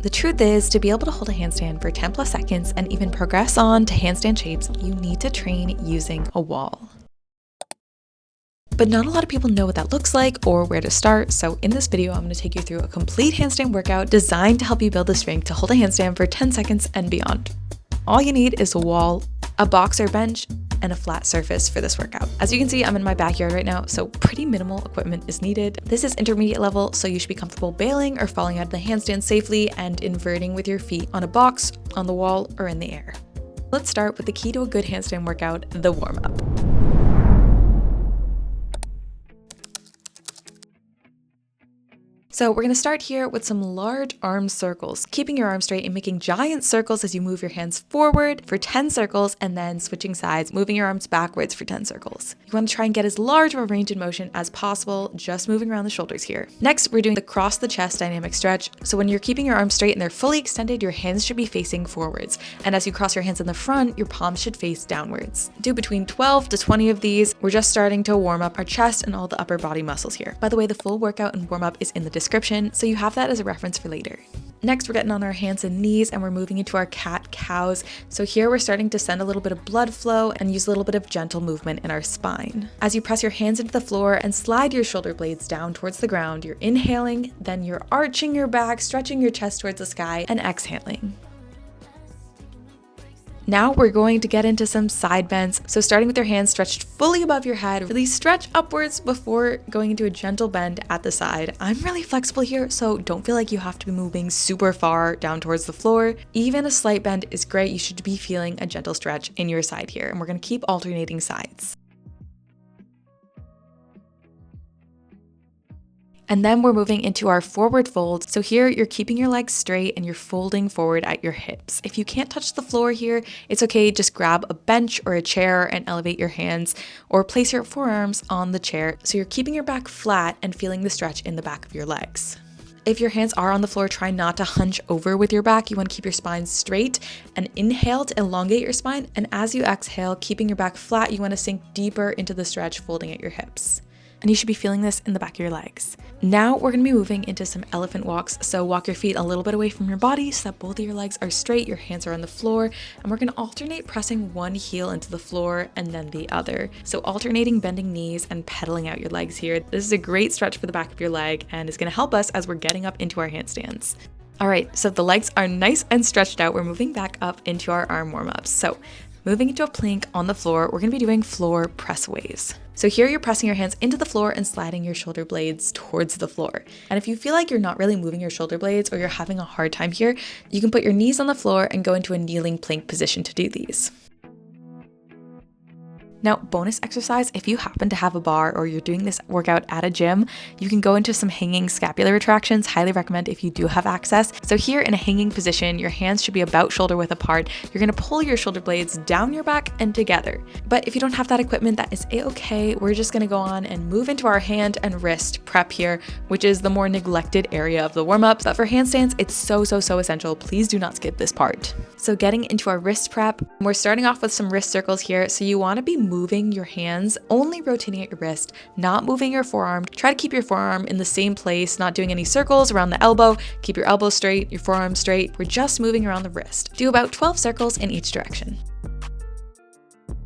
The truth is, to be able to hold a handstand for 10 plus seconds and even progress on to handstand shapes, you need to train using a wall. But not a lot of people know what that looks like or where to start, so in this video I'm going to take you through a complete handstand workout designed to help you build the strength to hold a handstand for 10 seconds and beyond. All you need is a wall, a box or bench, and a flat surface for this workout. As you can see, I'm in my backyard right now, so pretty minimal equipment is needed. This is intermediate level, so you should be comfortable bailing or falling out of the handstand safely and inverting with your feet on a box, on the wall, or in the air. Let's start with the key to a good handstand workout, the warm-up. So we're going to start here with some large arm circles, keeping your arms straight and making giant circles as you move your hands forward for 10 circles and then switching sides, moving your arms backwards for 10 circles. You want to try and get as large of a range of motion as possible, just moving around the shoulders here. Next, we're doing the cross the chest dynamic stretch. So when you're keeping your arms straight and they're fully extended, your hands should be facing forwards. And as you cross your hands in the front, your palms should face downwards. Do between 12 to 20 of these. We're just starting to warm up our chest and all the upper body muscles here. By the way, the full workout and warm up is in the description, so you have that as a reference for later. Next, we're getting on our hands and knees and we're moving into our cat-cows. So here we're starting to send a little bit of blood flow and use a little bit of gentle movement in our spine. As you press your hands into the floor and slide your shoulder blades down towards the ground, you're inhaling, then you're arching your back, stretching your chest towards the sky, and exhaling. Now we're going to get into some side bends. So starting with your hands stretched fully above your head, really stretch upwards before going into a gentle bend at the side. I'm really flexible here, so don't feel like you have to be moving super far down towards the floor. Even a slight bend is great. You should be feeling a gentle stretch in your side here, and we're going to keep alternating sides. And then we're moving into our forward fold. So here you're keeping your legs straight and you're folding forward at your hips. If you can't touch the floor here, it's okay. Just grab a bench or a chair and elevate your hands or place your forearms on the chair. So you're keeping your back flat and feeling the stretch in the back of your legs. If your hands are on the floor, try not to hunch over with your back. You want to keep your spine straight and inhale to elongate your spine. And as you exhale, keeping your back flat, you want to sink deeper into the stretch, folding at your hips. And you should be feeling this in the back of your legs. Now we're going to be moving into some elephant walks. So walk your feet a little bit away from your body so that both of your legs are straight, your hands are on the floor, and we're going to alternate pressing one heel into the floor and then the other. So alternating bending knees and pedaling out your legs here. This is a great stretch for the back of your leg and is going to help us as we're getting up into our handstands. All right, so the legs are nice and stretched out. We're moving back up into our arm warm-ups. So moving into a plank on the floor, we're going to be doing floor press waves. So here you're pressing your hands into the floor and sliding your shoulder blades towards the floor. And if you feel like you're not really moving your shoulder blades or you're having a hard time here, you can put your knees on the floor and go into a kneeling plank position to do these. Now, bonus exercise, if you happen to have a bar or you're doing this workout at a gym, you can go into some hanging scapular retractions. Highly recommend if you do have access. So here in a hanging position, your hands should be about shoulder width apart. You're going to pull your shoulder blades down your back and together. But if you don't have that equipment, that is a-okay. We're just going to go on and move into our hand and wrist prep here, which is the more neglected area of the warm-up. But for handstands, it's so essential. Please do not skip this part. So getting into our wrist prep, we're starting off with some wrist circles here. So you want to be moving your hands, only rotating at your wrist, not moving your forearm. Try to keep your forearm in the same place, not doing any circles around the elbow. Keep your elbow straight, your forearm straight. We're just moving around the wrist. Do about 12 circles in each direction.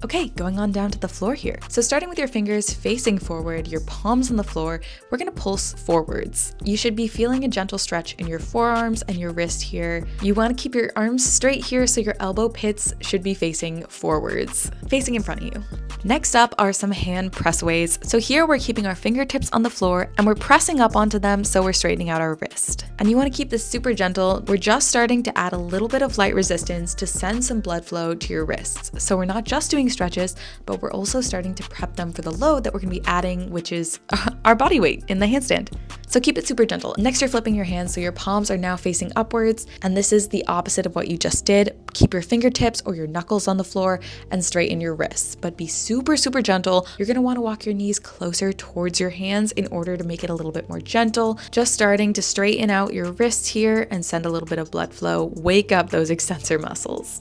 Okay, going on down to the floor here. So starting with your fingers facing forward, your palms on the floor, we're gonna pulse forwards. You should be feeling a gentle stretch in your forearms and your wrist here. You wanna keep your arms straight here so your elbow pits should be facing forwards, facing in front of you. Next up are some hand press waves. So here we're keeping our fingertips on the floor and we're pressing up onto them so we're straightening out our wrist. And you wanna keep this super gentle. We're just starting to add a little bit of light resistance to send some blood flow to your wrists. So we're not just doing stretches, but we're also starting to prep them for the load that we're gonna be adding, which is our body weight in the handstand. So keep it super gentle. Next, you're flipping your hands so your palms are now facing upwards, and this is the opposite of what you just did. Keep your fingertips or your knuckles on the floor and straighten your wrists, but be super gentle. You're gonna wanna walk your knees closer towards your hands in order to make it a little bit more gentle. Just starting to straighten out your wrists here and send a little bit of blood flow. Wake up those extensor muscles.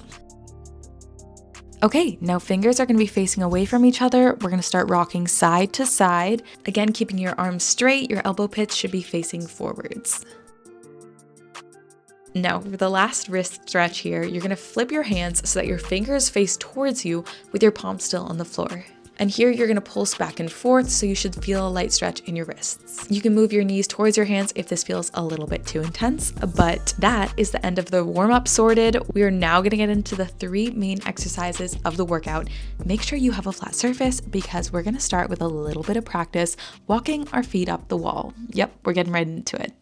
Okay, now fingers are gonna be facing away from each other. We're gonna start rocking side to side. Again, keeping your arms straight, your elbow pits should be facing forwards. Now, for the last wrist stretch here, you're gonna flip your hands so that your fingers face towards you with your palms still on the floor. And here you're gonna pulse back and forth, so you should feel a light stretch in your wrists. You can move your knees towards your hands if this feels a little bit too intense, but that is the end of the warm-up sorted. We are now gonna get into the 3 main exercises of the workout. Make sure you have a flat surface because we're gonna start with a little bit of practice walking our feet up the wall. Yep, we're getting right into it.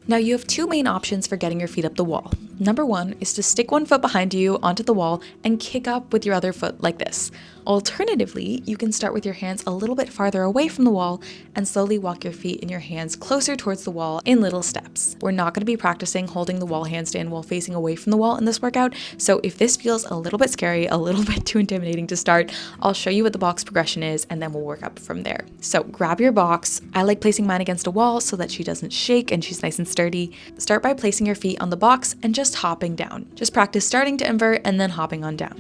Now you have 2 main options for getting your feet up the wall. Number 1 is to stick one foot behind you onto the wall and kick up with your other foot like this. Alternatively, you can start with your hands a little bit farther away from the wall and slowly walk your feet and your hands closer towards the wall in little steps. We're not going to be practicing holding the wall handstand while facing away from the wall in this workout, so if this feels a little bit scary, a little bit too intimidating to start, I'll show you what the box progression is and then we'll work up from there. So grab your box. I like placing mine against a wall so that she doesn't shake and she's nice and sturdy. Start by placing your feet on the box and just hopping down. Just practice starting to invert and then hopping on down.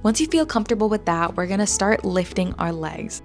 Once you feel comfortable with that, we're gonna start lifting our legs.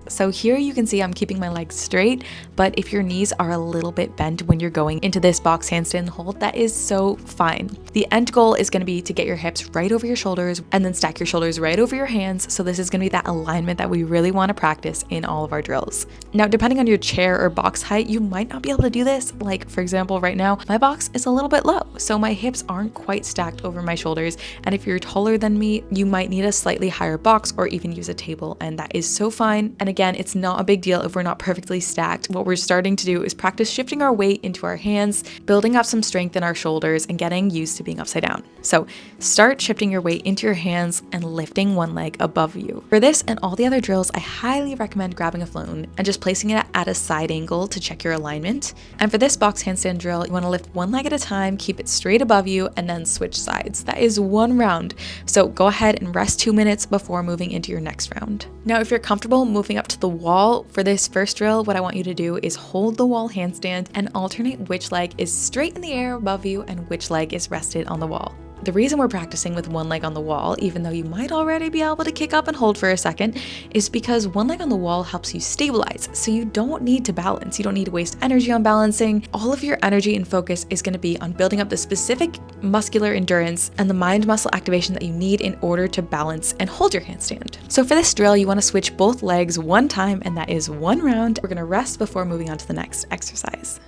So here you can see I'm keeping my legs straight, but if your knees are a little bit bent when you're going into this box handstand hold, that is so fine. The end goal is going to be to get your hips right over your shoulders and then stack your shoulders right over your hands. So this is going to be that alignment that we really want to practice in all of our drills. Now, depending on your chair or box height, you might not be able to do this. Like for example, right now, my box is a little bit low, so my hips aren't quite stacked over my shoulders. And if you're taller than me, you might need a slightly higher box or even use a table, and that is so fine. And again, it's not a big deal if we're not perfectly stacked. What we're starting to do is practice shifting our weight into our hands, building up some strength in our shoulders, and getting used to being upside down. So start shifting your weight into your hands and lifting one leg above you. For this and all the other drills, I highly recommend grabbing a phone and just placing it at a side angle to check your alignment. And for this box handstand drill, you want to lift one leg at a time, keep it straight above you, and then switch sides. That is 1 round. So go ahead and rest 2 minutes before moving into your next round. Now, if you're comfortable moving up to the wall for this first drill, what I want you to do is hold the wall handstand and alternate which leg is straight in the air above you and which leg is rested on the wall. The reason we're practicing with one leg on the wall, even though you might already be able to kick up and hold for a second, is because one leg on the wall helps you stabilize, so you don't need to balance. You don't need to waste energy on balancing. All of your energy and focus is going to be on building up the specific muscular endurance and the mind muscle activation that you need in order to balance and hold your handstand. So for this drill, you want to switch both legs 1 time, and that is 1 round. We're going to rest before moving on to the next exercise.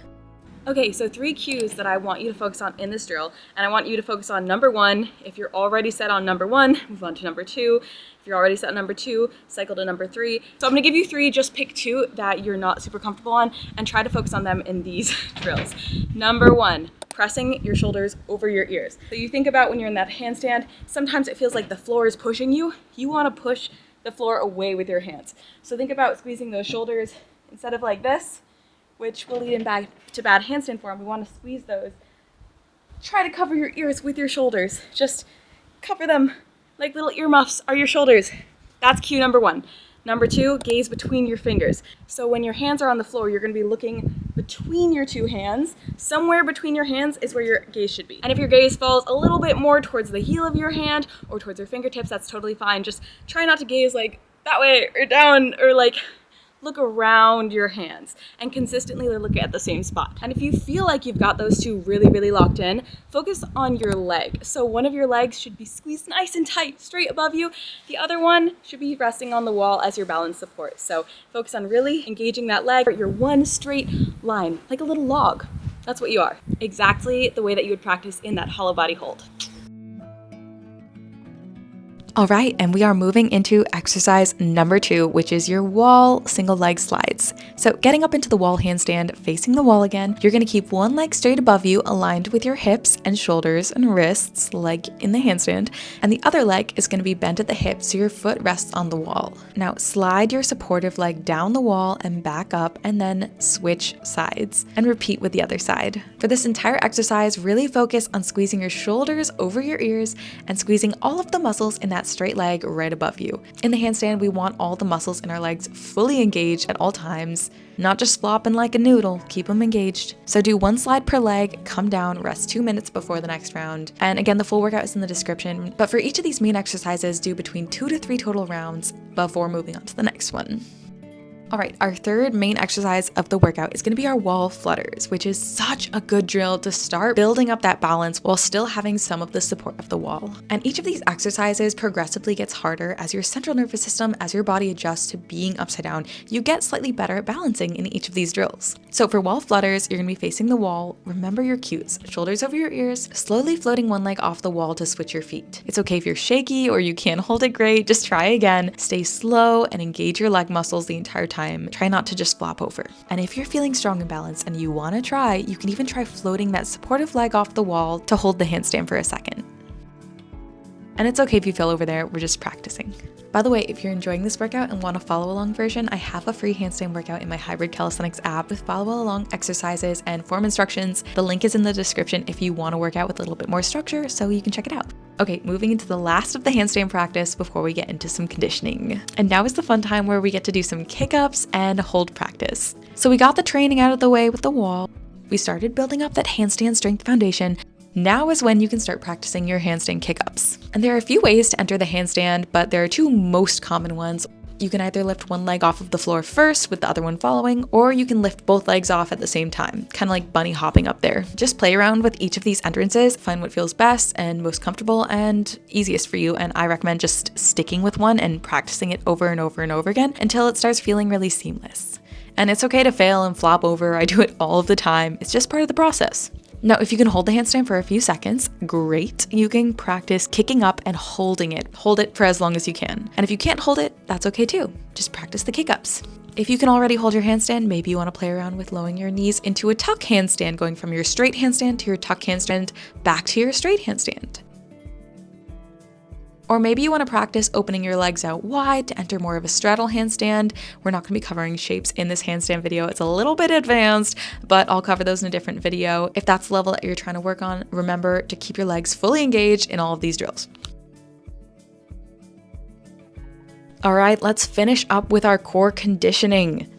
Okay, so 3 cues that I want you to focus on in this drill, and I want you to focus on number 1. If you're already set on number 1, move on to number 2. If you're already set on number 2, cycle to number 3. So I'm gonna give you 3, just pick 2 that you're not super comfortable on and try to focus on them in these drills. Number 1, pressing your shoulders over your ears. So you think about when you're in that handstand, sometimes it feels like the floor is pushing you. You wanna push the floor away with your hands. So think about squeezing those shoulders instead of like this, which will lead in back to bad handstand form. We want to squeeze those. Try to cover your ears with your shoulders. Just cover them like little earmuffs are your shoulders. That's cue number 1. Number 2, gaze between your fingers. So when your hands are on the floor, you're going to be looking between your 2 hands. Somewhere between your hands is where your gaze should be. And if your gaze falls a little bit more towards the heel of your hand or towards your fingertips, that's totally fine. Just try not to gaze like that way or down or like look around your hands and consistently look at the same spot. And if you feel like you've got those 2 really, really locked in, focus on your leg. So one of your legs should be squeezed nice and tight, straight above you. The other one should be resting on the wall as your balance support. So focus on really engaging that leg. You're one straight line, like a little log. That's what you are. Exactly the way that you would practice in that hollow body hold. All right, and we are moving into exercise number 2, which is your wall single leg slides. So getting up into the wall handstand, facing the wall again, you're gonna keep one leg straight above you, aligned with your hips and shoulders and wrists, like in the handstand, and the other leg is gonna be bent at the hip so your foot rests on the wall. Now slide your supportive leg down the wall and back up, and then switch sides, and repeat with the other side. For this entire exercise, really focus on squeezing your shoulders over your ears and squeezing all of the muscles in that that straight leg right above you. In the handstand, we want all the muscles in our legs fully engaged at all times, not just flopping like a noodle, keep them engaged. So do 1 slide per leg, come down, rest 2 minutes before the next round. And again, the full workout is in the description, but for each of these main exercises, do between 2 to 3 total rounds before moving on to the next one. All right, our third main exercise of the workout is going to be our wall flutters, which is such a good drill to start building up that balance while still having some of the support of the wall. And each of these exercises progressively gets harder as your central nervous system, as your body adjusts to being upside down, you get slightly better at balancing in each of these drills. So for wall flutters, you're going to be facing the wall. Remember your cues, shoulders over your ears, slowly floating one leg off the wall to switch your feet. It's okay if you're shaky or you can't hold it great, just try again. Stay slow and engage your leg muscles the entire time. Try not to just flop over. And if you're feeling strong and balanced and you want to try, you can even try floating that supportive leg off the wall to hold the handstand for a second. And it's okay if you fell over there, we're just practicing. By the way, if you're enjoying this workout and want a follow-along version, I have a free handstand workout in my hybrid calisthenics app with follow-along exercises and form instructions. The link is in the description if you want to work out with a little bit more structure, so you can check it out. Okay, moving into the last of the handstand practice before we get into some conditioning. And now is the fun time where we get to do some kick-ups and hold practice. So we got the training out of the way with the wall. We started building up that handstand strength foundation. Now is when you can start practicing your handstand kick-ups. And there are a few ways to enter the handstand, but there are 2 most common ones. You can either lift one leg off of the floor first with the other one following, or you can lift both legs off at the same time, kind of like bunny hopping up there. Just play around with each of these entrances, find what feels best and most comfortable and easiest for you, and I recommend just sticking with one and practicing it over and over and over again until it starts feeling really seamless. And it's okay to fail and flop over, I do it all of the time, it's just part of the process. Now, if you can hold the handstand for a few seconds, great. You can practice kicking up and holding it. Hold it for as long as you can. And if you can't hold it, that's okay too. Just practice the kick-ups. If you can already hold your handstand, maybe you want to play around with lowering your knees into a tuck handstand, going from your straight handstand to your tuck handstand, back to your straight handstand. Or maybe you want to practice opening your legs out wide to enter more of a straddle handstand. We're not going to be covering shapes in this handstand video. It's a little bit advanced, but I'll cover those in a different video. If that's the level that you're trying to work on, remember to keep your legs fully engaged in all of these drills. All right, let's finish up with our core conditioning.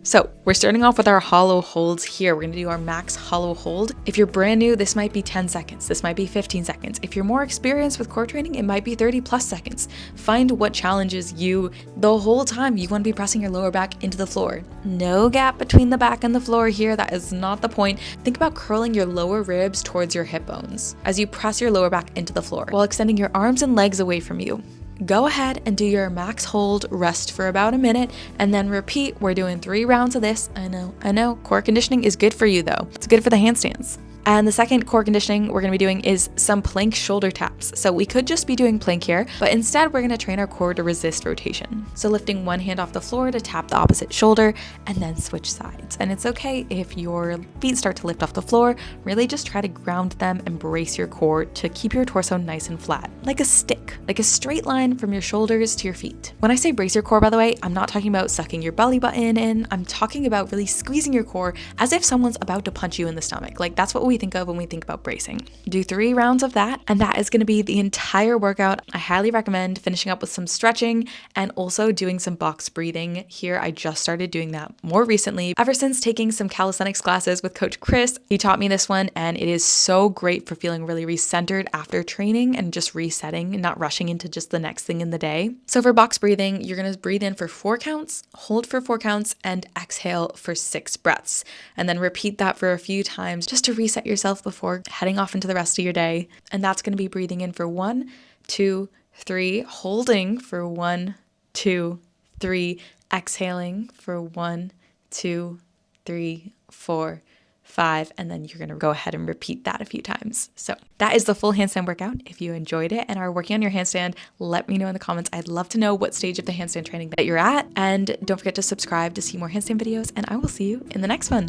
So we're starting off with our hollow holds here. We're gonna do our max hollow hold. If you're brand new, this might be 10 seconds. This might be 15 seconds. If you're more experienced with core training, it might be 30 plus seconds. Find what challenges you the whole time. You wanna be pressing your lower back into the floor. No gap between the back and the floor here. That is not the point. Think about curling your lower ribs towards your hip bones as you press your lower back into the floor while extending your arms and legs away from you. Go ahead and do your max hold, rest for about a minute, and then repeat. We're doing 3 rounds of this. I know, core conditioning is good for you though. It's good for the handstands. And the second core conditioning we're gonna be doing is some plank shoulder taps. So we could just be doing plank here, but instead we're gonna train our core to resist rotation. So lifting one hand off the floor to tap the opposite shoulder and then switch sides. And it's okay if your feet start to lift off the floor, really just try to ground them and brace your core to keep your torso nice and flat, like a stick, like a straight line from your shoulders to your feet. When I say brace your core, by the way, I'm not talking about sucking your belly button in, I'm talking about really squeezing your core as if someone's about to punch you in the stomach. Like that's what we think of when we think about bracing. Do 3 rounds of that, and that is going to be the entire workout. I highly recommend finishing up with some stretching and also doing some box breathing. Here, I just started doing that more recently, ever since taking some calisthenics classes with Coach Chris. He taught me this one, and it is so great for feeling really recentered after training and just resetting and not rushing into just the next thing in the day. So for box breathing, you're going to breathe in for 4 counts, hold for 4 counts, and exhale for 6 breaths. And then repeat that for a few times just to reset yourself before heading off into the rest of your day. And that's going to be breathing in for 1, 2, 3, holding for 1, 2, 3, exhaling for 1, 2, 3, 4, 5, and then you're going to go ahead and repeat that a few times. So that is the full handstand workout. If you enjoyed it and are working on your handstand, let me know in the comments. I'd love to know what stage of the handstand training that you're at. And don't forget to subscribe to see more handstand videos, and I will see you in the next one.